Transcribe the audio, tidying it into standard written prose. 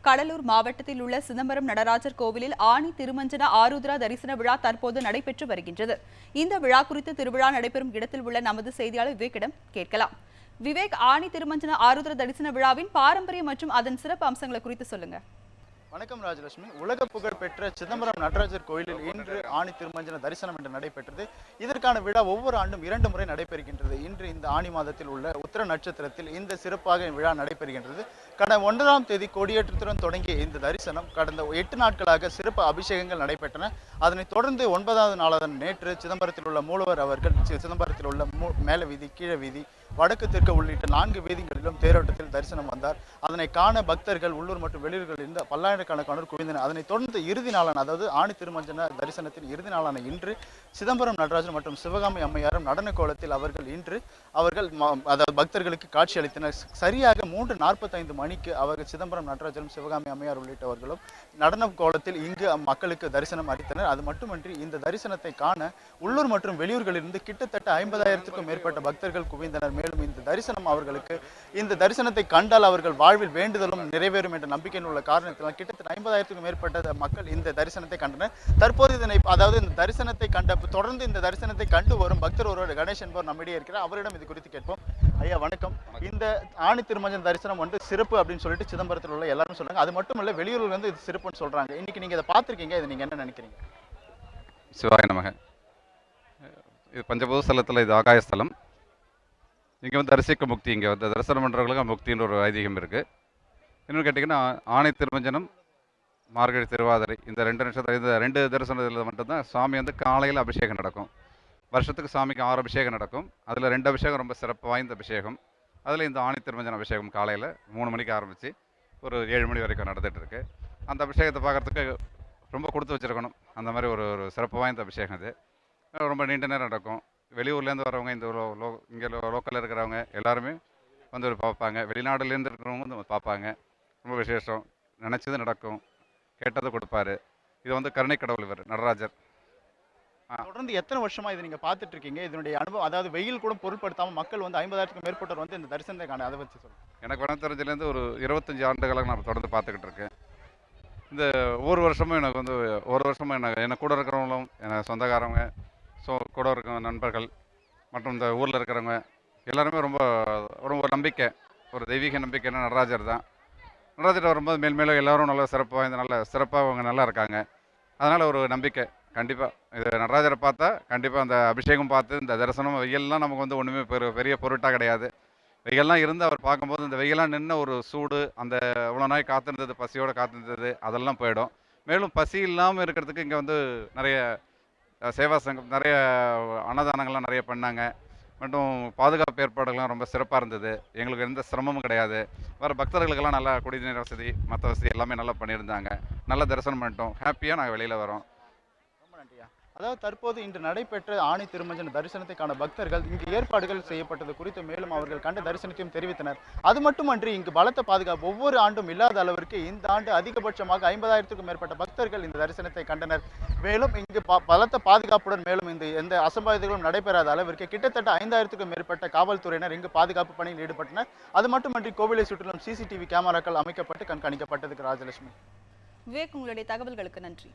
கடலூர் மாவட்டத்தில் உள்ள சிதம்பரம் நடராஜர் கோவிலில் ஆனி திருமஞ்சன ஆருத்ரா தரிசன விழா தற்போது நடைபெற்று வருகின்றது. இந்த விழா குறித்து திருவிழா நடைபெறும் இடத்தில் உள்ள நமது செய்தியாளர் விவேக்கிடம் கேட்கலாம். விவேக், ஆனி திருமஞ்சன ஆருத்ரா தரிசன விழாவின் பாரம்பரியம் மற்றும் அதன் சிறப்பு அம்சங்களை குறித்து சொல்லுங்க. வணக்கம் ராஜலட்சுமி. உலக புகழ் பெற்ற சிதம்பரம் நடராஜர் கோயிலில் இன்று ஆணி திருமஞ்சன தரிசனம் என்று நடைபெற்றது. இதற்கான விழா ஒவ்வொரு ஆண்டும் 2 முறை நடைபெறுகின்றது. இன்று இந்த ஆணி மாதத்தில் உள்ள உத்திர நட்சத்திரத்தில் இந்த சிறப்பாக விழா நடைபெறுகின்றது. கடந்த 1ஆம் தேதி கொடியேற்றத்துடன் தொடங்கிய இந்த தரிசனம் கடந்த 8 நாட்களாக சிறப்பு அபிஷேகங்கள் நடைபெற்றன. அதனைத் தொடர்ந்து 9வது நாளான நேற்று சிதம்பரத்தில் உள்ள மூலவர் அவர்கள் சிதம்பரத்தில் உள்ள மேல வீதி, கீழ வீதி, வடக்கு தெற்கு உள்ளிட்ட 4 வீதிகளிலும் தேரோட்டத்தில் தரிசனம் வந்தார். அதனை காண பக்தர்கள் உள்ளூர் மற்றும் வெளியூர்களில் இருந்து பல்லாயிரக்கணக்கானோர் குவிந்தனர். அதனைத் தொடர்ந்து இறுதி நாளான, அதாவது ஆணி திருமஞ்சன தரிசனத்தின் இறுதி நாளான இன்று சிதம்பரம் நடராஜன் மற்றும் சிவகாமி அம்மையாரும் நடன கோலத்தில் அவர்கள் அதாவது பக்தர்களுக்கு காட்சி அளித்தனர். சரியாக 3:45 மணிக்கு அவர்கள் சிதம்பரம் நடராஜனும் சிவகாமி அம்மையார் உள்ளிட்டவர்களும் நடன கோலத்தில் இங்கு மக்களுக்கு தரிசனம் அளித்தனர். அது மட்டுமின்றி இந்த தரிசனத்தை காண உள்ளூர் மற்றும் வெளியூர்களிலிருந்து கிட்டத்தட்ட 50,000க்கும் மேற்பட்ட பக்தர்கள் குவிந்தனர். மேலும் இந்த தரிசனத்தை கண்டால் அவர்கள் வாழ்வில் வேண்டுதலும் நிறைவேறும் என்ற நம்பிக்கையில் உள்ள காரணத்தினால் கிட்டத்தட்ட 50,000க்கும் மேற்பட்ட மக்கள் இந்த தரிசனத்தை கண்டனர். தற்போது தொடர்ந்து இந்த தரிசனத்தை கண்டு வரும் பக்தர் ஒருவர் கணேஷ் என்பவர் நம்மிடையே இருக்கிறார். அவரிடம் இது குறித்து கேட்போம். ஐயா வணக்கம். இந்த ஆணி திருமஞ்சன தரிசனம் சிறப்பு அப்படின்னு சொல்லிட்டு சிதம்பரத்தில் உள்ள எல்லாரும் சொல்றாங்க. அது மட்டும் இல்ல, வெளியூர்ல இருந்து இது சிறப்புன்னு சொல்றாங்க. இன்னைக்கு நீங்க இதை பார்த்திருக்கீங்க, இது நீங்க என்ன நினைக்கிறீங்க? சிவாய நமக. இது பஞ்சபூத ஸ்தலத்தில் இது ஆகாய ஸ்தலம். இங்கே தரிசிக்க முக்தி, இங்கே தரிசனம் பண்ணுறவங்களுக்கு முக்தின்ற ஒரு ஐதீகம் இருக்குது. இன்னும் கேட்டிங்கன்னா ஆணி திருமஞ்சனம், மார்கழி திருவாதிரை, இந்த 2 நட்சத்திரம், இந்த 2 தரிசனத்தில் மட்டும்தான் சுவாமி காலையில் அபிஷேகம் நடக்கும். வருஷத்துக்கு சாமிக்கு 6 அபிஷேகம் நடக்கும். அதில் 2 அபிஷேகம் ரொம்ப சிறப்பு வாய்ந்த அபிஷேகம். அதில் இந்த ஆணி திருமஞ்சன அபிஷேகம் காலையில் 3 மணிக்கு ஆரம்பித்து ஒரு 7 மணி வரைக்கும் நடந்துகிட்ருக்கு. அந்த அபிஷேகத்தை பார்க்குறதுக்கு ரொம்ப கொடுத்து வச்சுருக்கணும். அந்த மாதிரி ஒரு சிறப்பு வாய்ந்த அபிஷேகம் இது. ரொம்ப நீண்ட நேரம் நடக்கும். வெளியூர்லேருந்து வரவங்க, இங்கே லோக்கலில் இருக்கிறவங்க எல்லாருமே பார்ப்பாங்க. வெளிநாடுலேருந்து இருக்கிறவங்க பார்ப்பாங்க. ரொம்ப விசேஷம். நினச்சது நடக்கும், கேட்டதை கொடுப்பாரு. இது கருணை கடவுள் இவர் நடராஜர். தொடர்ந்து எத்தனை வருஷமா இதை நீங்க பார்த்துட்டு இருக்கீங்க? இதனுடைய அனுபவம், அதாவது வெயில் கூட பொருட்படுத்தாமல் மக்கள் 50,000க்கும் மேற்பட்டவர் இந்த தரிசனத்தை காண, அதை வச்சு சொல்லுங்க. எனக்கு பணம் தெரிஞ்சதுலேருந்து ஒரு 25 ஆண்டுகளாக நான் தொடர்ந்து பார்த்துக்கிட்டு இருக்கேன். இந்த ஒவ்வொரு வருஷமும் எனக்கு கூட இருக்கிறவங்களும், எனக்கு சொந்தக்காரவங்க, கூட இருக்கிற நண்பர்கள் மற்றும் இந்த ஊரில் இருக்கிறவங்க எல்லாருமே ரொம்ப ஒரு நம்பிக்கை, ஒரு தெய்வீக நம்பிக்கைன்னா நடராஜர் தான். நடராஜர் வரும்போது மேலும் எல்லோரும் நல்ல சிறப்பாக அவங்க நல்லா இருக்காங்க. அதனால் ஒரு நம்பிக்கை. கண்டிப்பாக இது நடராஜரை பார்த்தா கண்டிப்பாக அந்த அபிஷேகம் பார்த்து இந்த தரிசனம், வெயிலெலாம் நமக்கு ஒன்றுமே பெரிய பொருட்டாக கிடையாது. வெயிலெலாம் இருந்து அவர் பார்க்கும்போது இந்த வெயிலாம் நின்று ஒரு சூடு, அந்த இவ்வளோ நாள் காத்திருந்தது, பசியோடு காத்திருந்தது, அதெல்லாம் போயிடும். மேலும் பசி இல்லாமல் இருக்கிறதுக்கு இங்கே நிறைய சேவா சங்கம், நிறைய அன்னதானங்கள்லாம் நிறைய பண்ணாங்க. மற்றும் பாதுகாப்பு ஏற்பாடுகள்லாம் ரொம்ப சிறப்பாக இருந்தது. எங்களுக்கு எந்த சிரமமும் கிடையாது. வர பக்தர்களுக்கெல்லாம் நல்லா குடிநீர் வசதி, மற்ற வசதி எல்லாமே நல்லா பண்ணியிருந்தாங்க. நல்லா தரிசனம் பண்ணிட்டோம். ஹாப்பியாக நாங்கள் வெளியில் வரோம். ரொம்ப நன்றியா. அதாவது தற்போது இன்று நடைபெற்ற ஆணி திருமஞ்சன தரிசனத்தைக்கான பக்தர்கள் இங்கு ஏற்பாடுகள் செய்யப்பட்டது குறித்து மேலும் அவர்கள் கண்ட தரிசனத்தையும் தெரிவித்தனர். அது மட்டுமன்றி இங்கு பலத்த பாதுகாப்பு ஒவ்வொரு ஆண்டும் இல்லாத அளவிற்கு இந்த ஆண்டு அதிகபட்சமாக 50,000க்கும் மேற்பட்ட பக்தர்கள் இந்த தரிசனத்தை கண்டனர். மேலும் இங்கு பலத்த பாதுகாப்புடன் மேலும் இந்த எந்த அசம்பாவிதங்களும் நடைபெறாத அளவிற்கு கிட்டத்தட்ட 5,000க்கும் மேற்பட்ட காவல்துறையினர் இங்கு பாதுகாப்பு பணியில் ஈடுபட்டனர். அது மட்டுமன்றி கோவிலை சுற்றிலும் CCTV கேமராக்கள் அமைக்கப்பட்டு கண்காணிக்கப்பட்டதுக்கு. ராஜலட்சுமி. விவேக், உங்களுடைய தகவல்களுக்கு நன்றி.